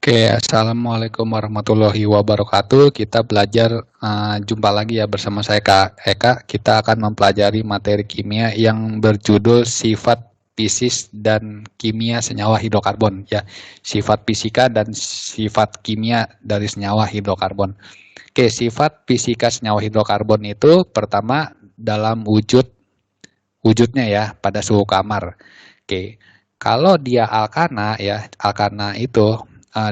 Oke, Assalamualaikum warahmatullahi wabarakatuh. Kita belajar, jumpa lagi ya bersama saya Kak Eka. Kita akan mempelajari materi kimia yang berjudul sifat fisis dan kimia senyawa hidrokarbon ya. Sifat fisika dan sifat kimia dari senyawa hidrokarbon. Oke, sifat fisika senyawa hidrokarbon itu pertama dalam wujudnya ya pada suhu kamar. Oke, kalau dia alkana ya, alkana itu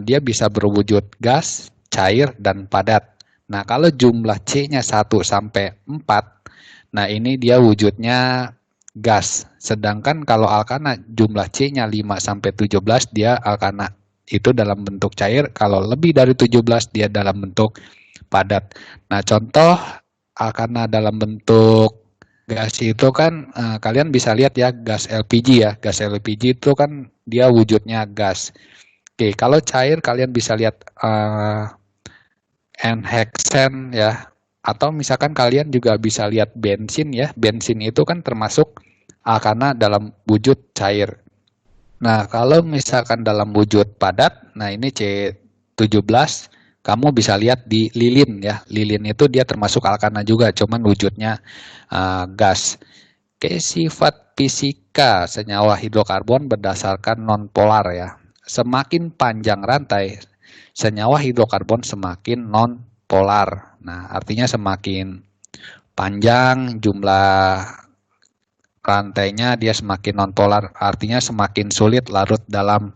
dia bisa berwujud gas, cair, dan padat. Nah, kalau jumlah C-nya 1 sampai 4, nah ini dia wujudnya gas. Sedangkan kalau alkana jumlah C-nya 5 sampai 17, dia alkana. Itu dalam bentuk cair, kalau lebih dari 17 dia dalam bentuk padat. Nah, contoh alkana dalam bentuk gas itu kan kalian bisa lihat ya gas LPG ya. Gas LPG itu kan dia wujudnya gas. Oke, kalau cair kalian bisa lihat N-hexen ya, atau misalkan kalian juga bisa lihat bensin ya. Bensin itu kan termasuk alkana dalam wujud cair. Nah, kalau misalkan dalam wujud padat, nah ini C17, kamu bisa lihat di lilin ya. Lilin itu dia termasuk alkana juga, cuman wujudnya gas. Oke, sifat fisika senyawa hidrokarbon berdasarkan nonpolar ya. Semakin panjang rantai, senyawa hidrokarbon semakin nonpolar. Nah, artinya semakin panjang jumlah rantainya dia semakin nonpolar, artinya semakin sulit larut dalam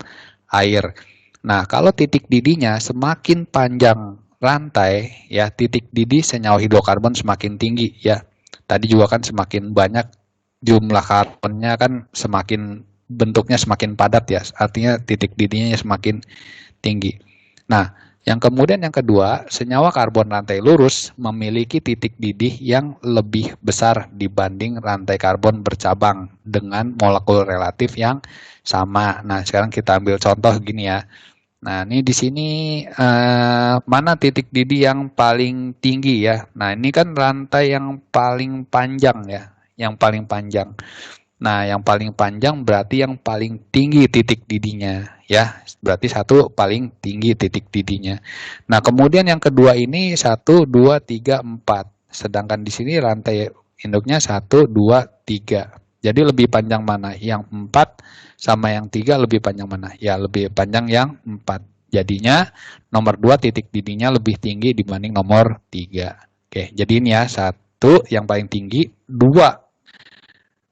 air. Nah, kalau titik didihnya semakin panjang rantai, ya titik didih senyawa hidrokarbon semakin tinggi ya. Tadi juga kan semakin banyak jumlah karbonnya kan semakin bentuknya semakin padat ya, artinya titik didihnya semakin tinggi. Nah, yang kedua, senyawa karbon rantai lurus memiliki titik didih yang lebih besar dibanding rantai karbon bercabang dengan molekul relatif yang sama. Nah, sekarang kita ambil contoh gini ya. Nah, ini di sini mana titik didih yang paling tinggi ya. Nah, ini kan rantai yang paling panjang ya, yang paling panjang. Nah, yang paling panjang berarti yang paling tinggi titik didihnya ya. Berarti satu paling tinggi titik didihnya. Nah, kemudian yang kedua ini 1, 2, 3, 4. Sedangkan di sini rantai induknya 1, 2, 3. Jadi lebih panjang mana? Yang 4 sama yang 3 lebih panjang mana? Ya, lebih panjang yang 4. Jadinya nomor 2 titik didihnya lebih tinggi dibanding nomor 3. Oke, jadi ini ya 1 yang paling tinggi, 2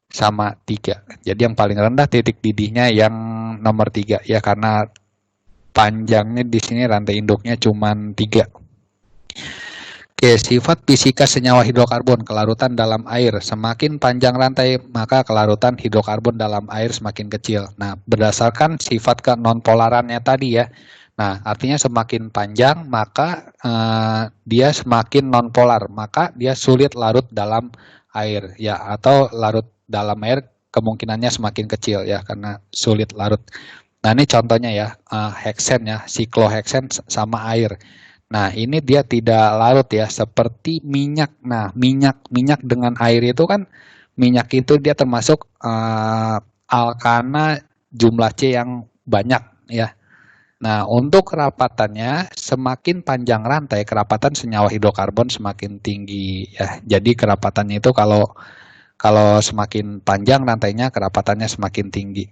sama 3. Jadi yang paling rendah titik didihnya yang nomor 3 ya, karena panjangnya di sini rantai induknya cuma 3. Oke, sifat fisika senyawa hidrokarbon, kelarutan dalam air. Semakin panjang rantai, maka kelarutan hidrokarbon dalam air semakin kecil. Nah, berdasarkan sifat kenonpolarannya tadi ya. Nah, artinya semakin panjang, maka dia semakin nonpolar, maka dia sulit larut dalam air ya, atau larut dalam air kemungkinannya semakin kecil ya, karena sulit larut. Nah, ini contohnya ya, heksen ya, sikloheksen sama air. Nah, ini dia tidak larut ya, seperti minyak. Nah, minyak dengan air itu kan, minyak itu dia termasuk alkana jumlah C yang banyak ya. Nah, untuk kerapatannya, semakin panjang rantai, kerapatan senyawa hidrokarbon semakin tinggi ya. Jadi kerapatannya itu kalau semakin panjang rantainya, kerapatannya semakin tinggi.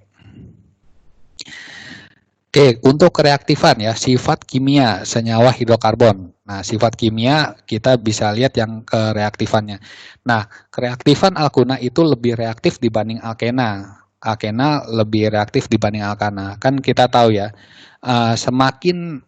Oke, untuk kereaktifan ya, sifat kimia senyawa hidrokarbon. Nah, sifat kimia kita bisa lihat yang kereaktifannya. Nah, kereaktifan alkuna itu lebih reaktif dibanding alkena. Alkena lebih reaktif dibanding alkana. Kan kita tahu ya, semakin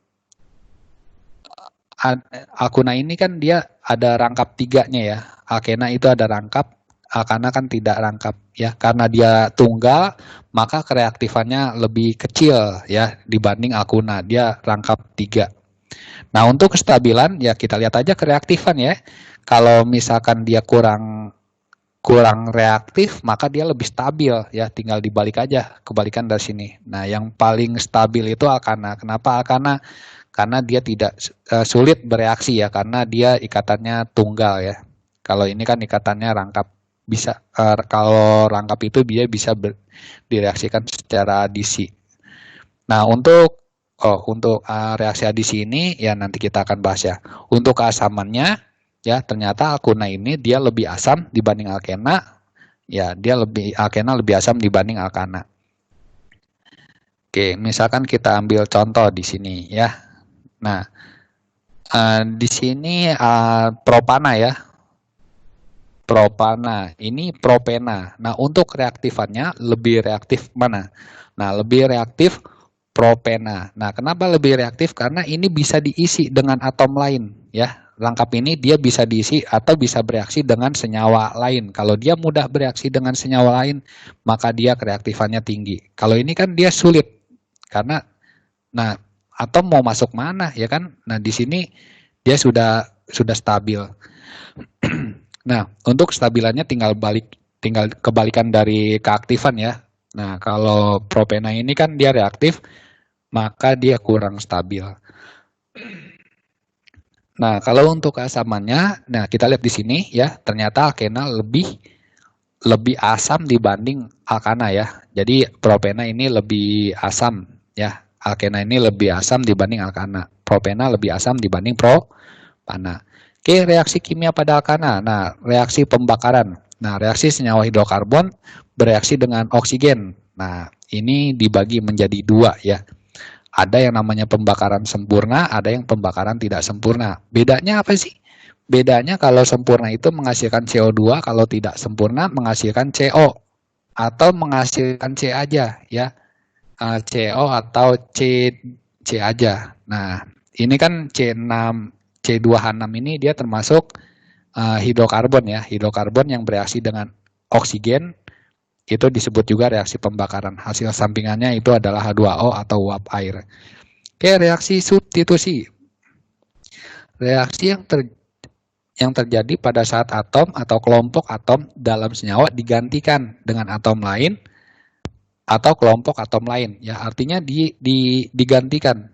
alkuna ini kan dia ada rangkap 3-nya ya. Alkena itu ada rangkap, alkana kan tidak rangkap ya, karena dia tunggal maka kereaktifannya lebih kecil ya dibanding alkuna, dia rangkap 3. Nah, untuk kestabilan ya kita lihat aja kereaktifan ya. Kalau misalkan dia kurang reaktif maka dia lebih stabil ya, tinggal dibalik aja, kebalikan dari sini. Nah, yang paling stabil itu alkana. Kenapa alkana? Karena dia tidak sulit bereaksi ya, karena dia ikatannya tunggal ya. Kalau ini kan ikatannya rangkap. Bisa kalau rangkap itu dia bisa direaksikan secara DC. Nah, untuk untuk reaksi adisi ini ya nanti kita akan bahas ya. Untuk keasamannya ya ternyata alkuna ini dia lebih asam dibanding alkena. Ya, alkena lebih asam dibanding alkana. Oke, misalkan kita ambil contoh di sini ya. Nah, di sini propana ya. Propana, ini propena. Nah, untuk reaktifannya lebih reaktif mana? Nah, lebih reaktif propena. Nah, kenapa lebih reaktif? Karena ini bisa diisi dengan atom lain ya. Rangkap ini dia bisa diisi atau bisa bereaksi dengan senyawa lain. Kalau dia mudah bereaksi dengan senyawa lain, maka dia reaktifannya tinggi. Kalau ini kan dia sulit. Karena nah, atom mau masuk mana ya kan? Nah, di sini dia sudah stabil. Nah, untuk stabilannya tinggal kebalikan dari keaktifan ya. Nah, kalau propena ini kan dia reaktif, maka dia kurang stabil. Nah, kalau untuk keasamannya, nah kita lihat di sini ya, ternyata alkena lebih asam dibanding alkana ya. Jadi propena ini lebih asam ya. Alkena ini lebih asam dibanding alkana. Propena lebih asam dibanding propana. Oke, reaksi kimia pada alkana. Nah, reaksi pembakaran. Nah, reaksi senyawa hidrokarbon bereaksi dengan oksigen. Nah, ini dibagi menjadi dua ya. Ada yang namanya pembakaran sempurna, ada yang pembakaran tidak sempurna. Bedanya apa sih? Bedanya kalau sempurna itu menghasilkan CO2, kalau tidak sempurna menghasilkan CO atau menghasilkan C aja ya. CO atau C aja. Nah, ini kan C2H6 ini dia termasuk hidrokarbon ya. Hidrokarbon yang bereaksi dengan oksigen itu disebut juga reaksi pembakaran. Hasil sampingannya itu adalah H2O atau uap air. Oke, reaksi substitusi. Reaksi yang terjadi pada saat atom atau kelompok atom dalam senyawa digantikan dengan atom lain atau kelompok atom lain. Ya, artinya digantikan.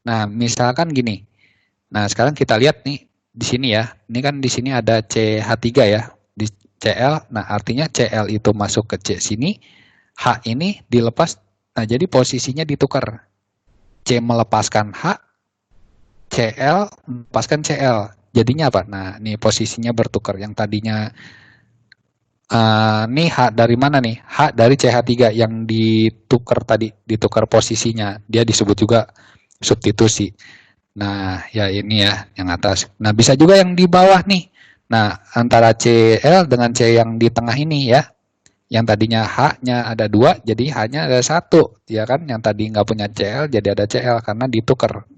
Nah, misalkan gini. Nah, sekarang kita lihat nih di sini ya. Ini kan di sini ada CH3 ya. Di Cl, nah artinya Cl itu masuk ke C sini, H ini dilepas, nah jadi posisinya ditukar. C melepaskan H, Cl melepaskan Cl. Jadinya apa? Nah, ini posisinya bertukar. Yang tadinya nih H dari mana nih? H dari CH3 yang ditukar tadi, ditukar posisinya. Dia disebut juga substitusi. Nah, ya ini ya yang atas. Nah, bisa juga yang di bawah nih. Nah, antara Cl dengan C yang di tengah ini ya, yang tadinya H-nya ada 2, jadi H-nya ada 1, ya kan? Yang tadi nggak punya Cl, jadi ada Cl, karena ditukar.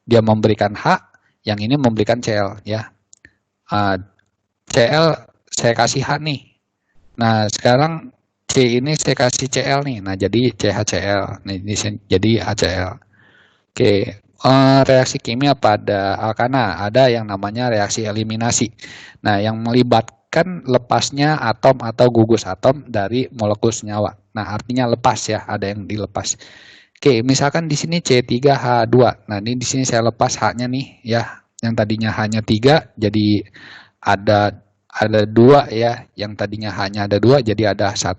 Dia memberikan H, yang ini memberikan Cl, ya. Cl saya kasih H nih. Nah, sekarang C ini saya kasih Cl nih. Nah, jadi CHCl. Nah, ini jadi HCl. Oke. Reaksi kimia pada alkana ada yang namanya reaksi eliminasi. Nah, yang melibatkan lepasnya atom atau gugus atom dari molekul senyawa. Nah, artinya lepas ya, ada yang dilepas. Oke, misalkan di sini C3H2. Nah, ini di sini saya lepas H-nya nih ya. Yang tadinya H-nya 3 jadi ada 2 ya. Yang tadinya H-nya ada 2 jadi ada 1.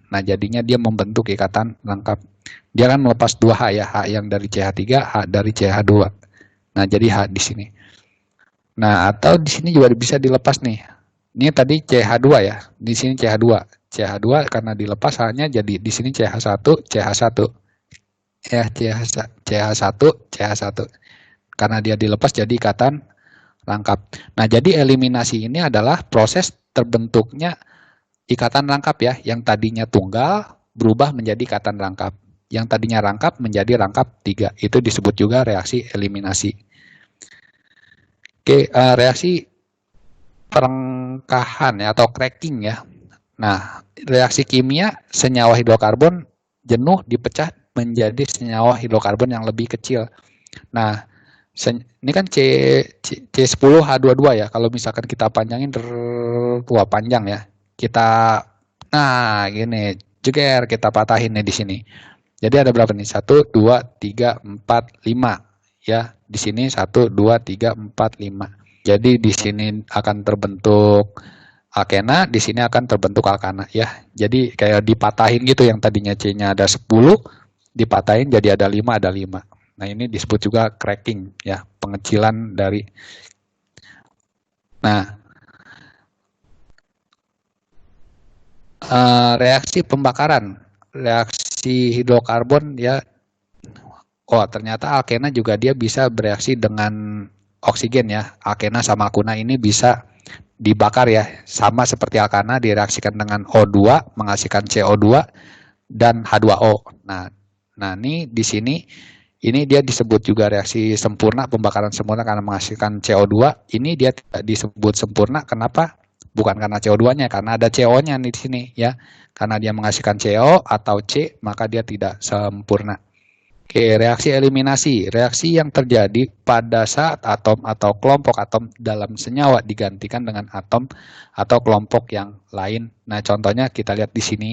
Nah, jadinya dia membentuk ikatan lengkap. Dia kan melepas 2H ya, H yang dari CH3, H dari CH2. Nah, jadi H di sini. Nah, atau di sini juga bisa dilepas nih. Ini tadi CH2 ya, di sini CH2. CH2 karena dilepas H-nya jadi di sini CH1, CH1. Ya, CH1, CH1. Karena dia dilepas jadi ikatan rangkap. Nah, jadi eliminasi ini adalah proses terbentuknya ikatan rangkap ya, yang tadinya tunggal berubah menjadi ikatan rangkap. Yang tadinya rangkap menjadi rangkap 3. Itu disebut juga reaksi eliminasi. Oke, reaksi perengkahan ya, atau cracking ya. Nah, reaksi kimia senyawa hidrokarbon jenuh dipecah menjadi senyawa hidrokarbon yang lebih kecil. Nah, ini kan C10H22 ya. Kalau misalkan kita panjangin panjang ya. Nah gini, jeger kita patahin nih di sini. Jadi ada berapa nih? 1, 2, 3, 4, 5 ya. Di sini 1, 2, 3, 4, 5. Jadi di sini akan terbentuk alkena, di sini akan terbentuk alkana ya. Jadi kayak dipatahin gitu, yang tadinya C-nya ada 10 dipatahin jadi ada 5, ada 5. Nah, ini disebut juga cracking ya, pengecilan dari. Nah, reaksi pembakaran, reaksi hidrokarbon ya. Oh, ternyata alkena juga dia bisa bereaksi dengan oksigen ya. Alkena sama akuna ini bisa dibakar ya, sama seperti alkana direaksikan dengan O2 menghasilkan CO2 dan H2O. Nah, ini di sini ini dia disebut juga reaksi sempurna, pembakaran sempurna karena menghasilkan CO2. Ini dia tidak disebut sempurna, kenapa? Bukan karena CO2-nya, karena ada CO-nya di sini ya. Karena dia menghasilkan CO atau C, maka dia tidak sempurna. Oke, reaksi eliminasi. Reaksi yang terjadi pada saat atom atau kelompok atom dalam senyawa digantikan dengan atom atau kelompok yang lain. Nah, contohnya kita lihat di sini.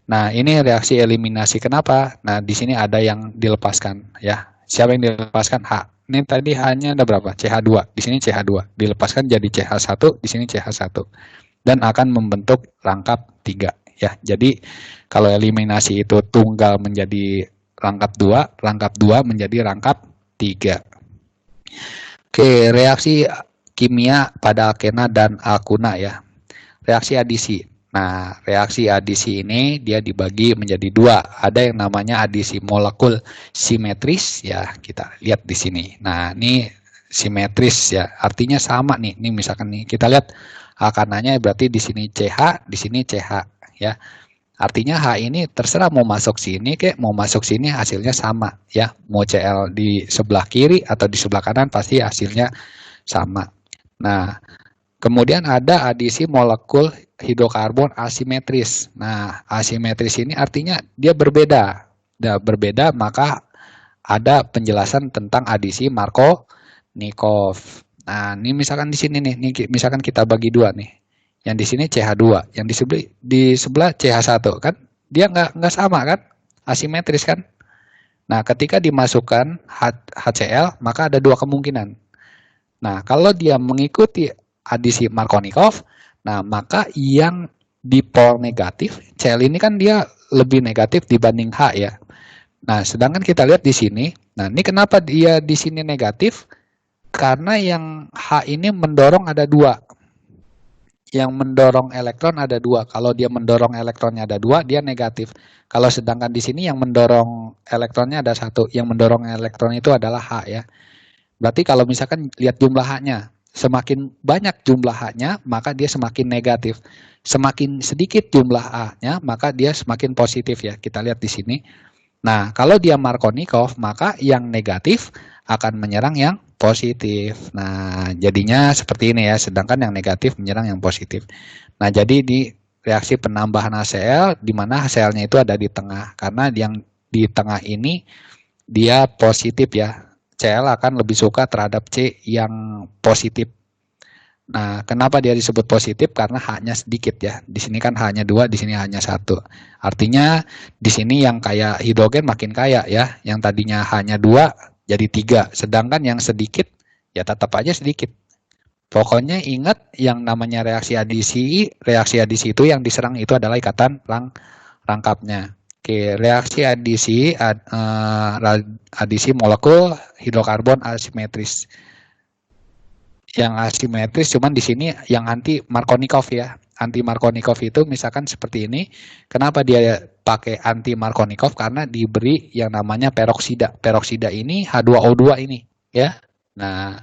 Nah, ini reaksi eliminasi. Kenapa? Nah, di sini ada yang dilepaskan ya. Siapa yang dilepaskan? H. Ini tadi H-nya ada berapa? CH2. Di sini CH2. Dilepaskan jadi CH1, di sini CH1. Dan akan membentuk rangkap 3 ya. Jadi kalau eliminasi itu tunggal menjadi rangkap 2 menjadi rangkap 3. Oke, reaksi kimia pada alkena dan alkuna ya. Reaksi adisi. Nah, reaksi adisi ini dia dibagi menjadi 2. Ada yang namanya adisi molekul simetris ya, kita lihat di sini. Nah, ini simetris ya, artinya sama nih. Ini misalkan nih kita lihat alkananya berarti di sini CH, di sini CH ya. Artinya H ini terserah mau masuk sini kayak mau masuk sini hasilnya sama ya. Mau Cl di sebelah kiri atau di sebelah kanan pasti hasilnya sama. Nah, kemudian ada adisi molekul hidrokarbon asimetris. Nah, asimetris ini artinya dia berbeda. Nah, berbeda maka ada penjelasan tentang adisi Markovnikov. Nah, ini misalkan di sini nih, misalkan kita bagi 2 nih. Yang di sini CH2, yang di sebelah CH1 kan? Dia nggak sama kan? Asimetris kan? Nah, ketika dimasukkan HCl, maka ada 2 kemungkinan. Nah, kalau dia mengikuti adisi Markovnikov, nah maka yang dipol negatif, Cl ini kan dia lebih negatif dibanding H ya. Nah, sedangkan kita lihat di sini, nah ini kenapa dia di sini negatif? Karena yang H ini mendorong ada 2. Yang mendorong elektron ada 2. Kalau dia mendorong elektronnya ada 2, dia negatif. Kalau sedangkan di sini yang mendorong elektronnya ada 1. Yang mendorong elektron itu adalah H ya. Berarti kalau misalkan lihat jumlah H-nya, semakin banyak jumlah H-nya, maka dia semakin negatif. Semakin sedikit jumlah A-nya, maka dia semakin positif ya. Kita lihat di sini. Nah, kalau dia Markovnikov, maka yang negatif akan menyerang yang positif. Nah, jadinya seperti ini ya, sedangkan yang negatif menyerang yang positif. Nah, jadi di reaksi penambahan HCl, di mana HCl-nya itu ada di tengah. Karena yang di tengah ini dia positif ya. Cl akan lebih suka terhadap C yang positif. Nah, kenapa dia disebut positif? Karena H-nya sedikit ya. Di sini kan H-nya 2, di sini H-nya 1. Artinya di sini yang kaya hidrogen makin kaya ya. Yang tadinya H-nya 2 jadi 3. Sedangkan yang sedikit ya tetap aja sedikit. Pokoknya ingat yang namanya reaksi adisi itu yang diserang itu adalah ikatan rangkapnya. Oke, reaksi adisi molekul hidrokarbon asimetris. Yang asimetris cuman di sini yang anti Markovnikov ya. Anti Markovnikov itu misalkan seperti ini. Kenapa dia pakai anti Markovnikov? Karena diberi yang namanya peroksida. Peroksida ini H2O2 ini ya. Nah,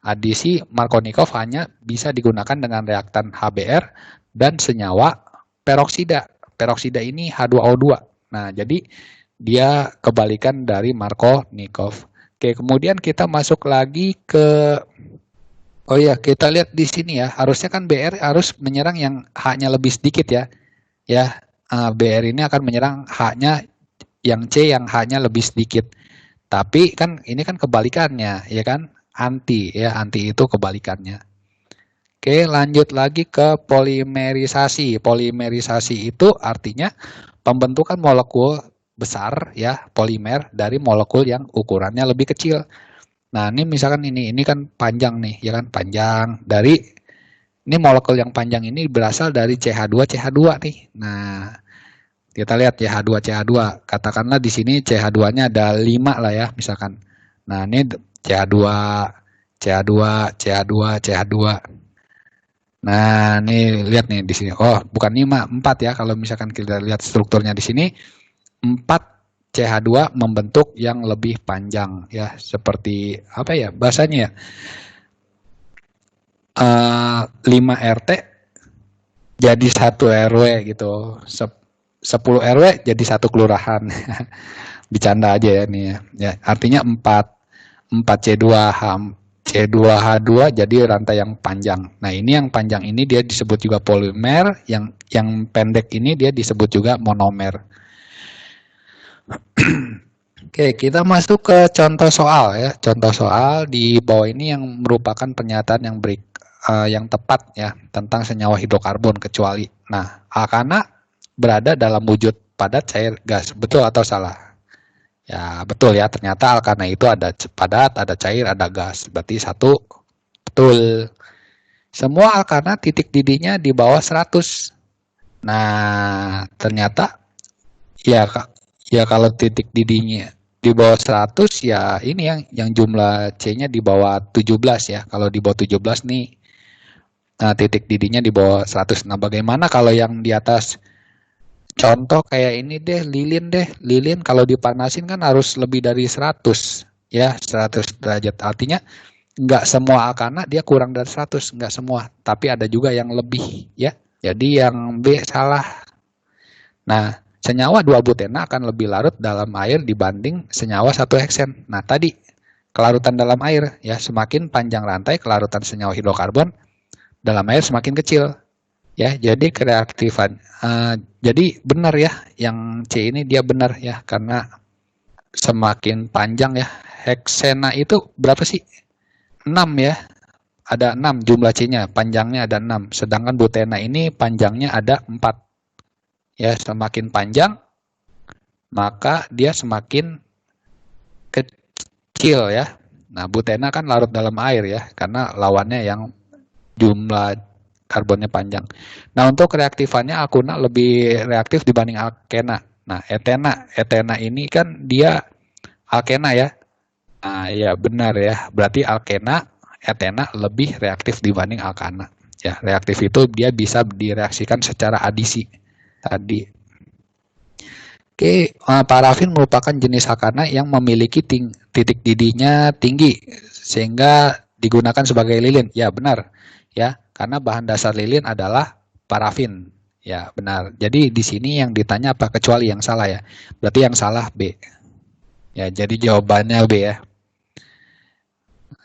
adisi Markovnikov hanya bisa digunakan dengan reaktan HBr dan senyawa peroksida. Peroksida ini H2O2. Nah, jadi dia kebalikan dari Markovnikov. Oke, kemudian kita masuk lagi ke oh iya, kita lihat di sini ya. Harusnya kan BR harus menyerang yang H-nya lebih sedikit ya. Ya, BR ini akan menyerang H-nya yang C yang H-nya lebih sedikit. Tapi kan ini kan kebalikannya, ya kan? Anti ya, anti itu kebalikannya. Oke, lanjut lagi ke polimerisasi. Polimerisasi itu artinya pembentukan molekul besar ya, polimer dari molekul yang ukurannya lebih kecil. Nah, ini misalkan ini kan panjang nih, ya kan, panjang dari ini molekul yang panjang ini berasal dari CH2 nih. Nah, Kita lihat CH2, CH2. Katakanlah di sini CH2-nya ada 5 lah ya, misalkan. Nah, ini CH2, CH2, CH2, CH2. Nah, ini lihat nih di sini. Oh, bukan 5, 4 ya. Kalau misalkan kita lihat strukturnya di sini, 4 CH2 membentuk yang lebih panjang ya, seperti apa ya bahasanya ya? 5 RT jadi 1 RW gitu. 10 RW jadi 1 kelurahan. Bercanda aja ya nih ya. Ya, artinya 4 C2H C2H2 jadi rantai yang panjang. Nah, ini yang panjang ini dia disebut juga polimer, yang pendek ini dia disebut juga monomer. Oke, kita masuk ke contoh soal ya. Contoh soal di bawah ini yang merupakan pernyataan yang tepat ya tentang senyawa hidrokarbon kecuali. Nah, alkana berada dalam wujud padat, cair, gas. Betul atau salah? Ya, betul ya. Ternyata alkana itu ada padat, ada cair, ada gas. Berarti 1 betul. Semua alkana titik didihnya di bawah 100. Nah, ternyata ya kalau titik didihnya di bawah 100 ya ini yang jumlah C-nya di bawah 17 ya. Kalau di bawah 17 nih, nah titik didihnya di bawah 100. Nah, bagaimana kalau yang di atas? Contoh kayak ini deh, lilin deh. Lilin kalau dipanasin kan harus lebih dari 100 ya, 100 derajat. Artinya nggak semua alkana dia kurang dari 100, nggak semua. Tapi ada juga yang lebih ya. Jadi yang B salah. Nah, senyawa 2-butena akan lebih larut dalam air dibanding senyawa 1-heksen. Nah, tadi kelarutan dalam air ya, semakin panjang rantai kelarutan senyawa hidrokarbon dalam air semakin kecil. Ya, jadi kereaktifan. Jadi benar ya, yang C ini dia benar ya, karena semakin panjang ya. Heksena itu berapa sih? 6 ya. Ada 6 jumlah C-nya, panjangnya ada 6. Sedangkan butena ini panjangnya ada 4. Ya, semakin panjang maka dia semakin kecil ya. Nah, butena kan larut dalam air ya, karena lawannya yang jumlah karbonnya panjang. Nah, untuk reaktifannya alkuna lebih reaktif dibanding alkena. Nah, etena ini kan dia alkena ya. Nah, ya benar ya. Berarti etena lebih reaktif dibanding alkana. Ya, reaktif itu dia bisa direaksikan secara adisi tadi. Oke, parafin merupakan jenis alkana yang memiliki titik didihnya tinggi sehingga digunakan sebagai lilin. Ya, benar. Ya, karena bahan dasar lilin adalah parafin. Ya, benar. Jadi di sini yang ditanya apa kecuali yang salah ya. Berarti yang salah B. Ya, jadi jawabannya B ya.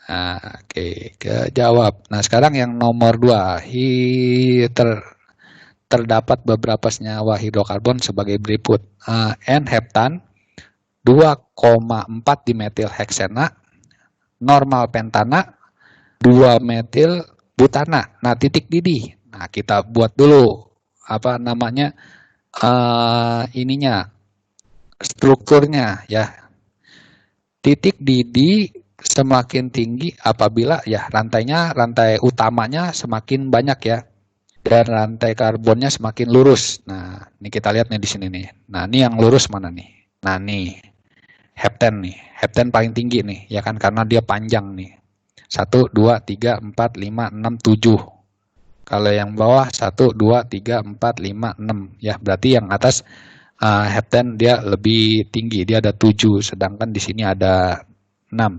Nah, oke, kejawab. Nah, sekarang yang nomor 2. Terdapat beberapa senyawa hidrokarbon sebagai berikut. N-heptan 2,4 dimetil heksena, normal pentana 2 metil butana. Nah, titik didih. Nah, kita buat dulu apa namanya ininya, strukturnya ya. Titik didih semakin tinggi apabila ya rantai utamanya semakin banyak ya, dan rantai karbonnya semakin lurus. Nah, ini kita lihat nih di sini nih. Nah, ini yang lurus mana nih? Nah, nih hepten nih. Hepten paling tinggi nih, ya kan, karena dia panjang nih. 1, 2, 3, 4, 5, 6, 7. Kalau yang bawah 1, 2, 3, 4, 5, 6. Ya, berarti yang atas hepten dia lebih tinggi. Dia ada 7, sedangkan di sini ada 6.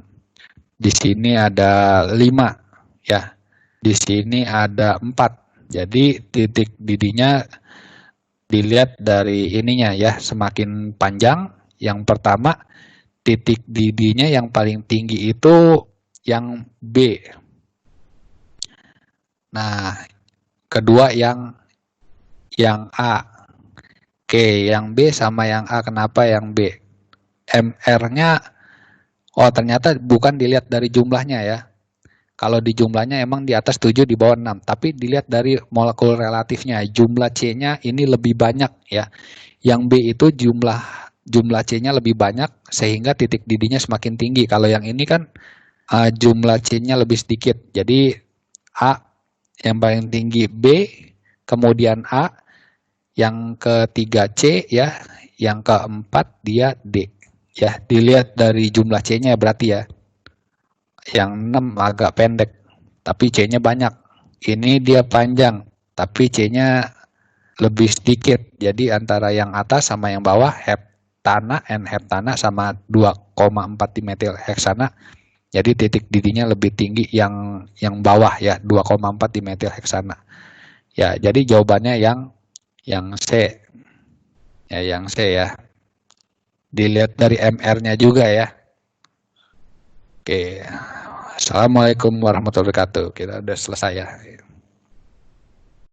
Di sini ada 5. Ya, di sini ada 4. Jadi titik didihnya dilihat dari ininya ya, semakin panjang. Yang pertama, titik didihnya yang paling tinggi itu yang B. Nah, kedua yang A. Oke, yang B sama yang A. Kenapa yang B? MR-nya, oh ternyata bukan dilihat dari jumlahnya ya. Kalau di jumlahnya emang di atas 7 di bawah 6. Tapi dilihat dari molekul relatifnya. Jumlah C-nya ini lebih banyak ya. Yang B itu jumlah C-nya lebih banyak sehingga titik didihnya semakin tinggi. Kalau yang ini kan jumlah C-nya lebih sedikit. Jadi A yang paling tinggi B, kemudian A, yang ketiga C ya, yang keempat dia D. Ya, dilihat dari jumlah C-nya berarti ya. Yang 6 agak pendek, tapi C-nya banyak. Ini dia panjang, tapi C-nya lebih sedikit. Jadi antara yang atas sama yang bawah, heptana and heptana sama 2,4 dimetil heksana. Jadi titik didihnya lebih tinggi yang bawah ya, 2,4 dimetil heksana. Ya, jadi jawabannya yang C. Ya, yang C ya. Dilihat dari MR-nya juga ya. Oke. Assalamualaikum warahmatullahi wabarakatuh. Kita udah selesai ya.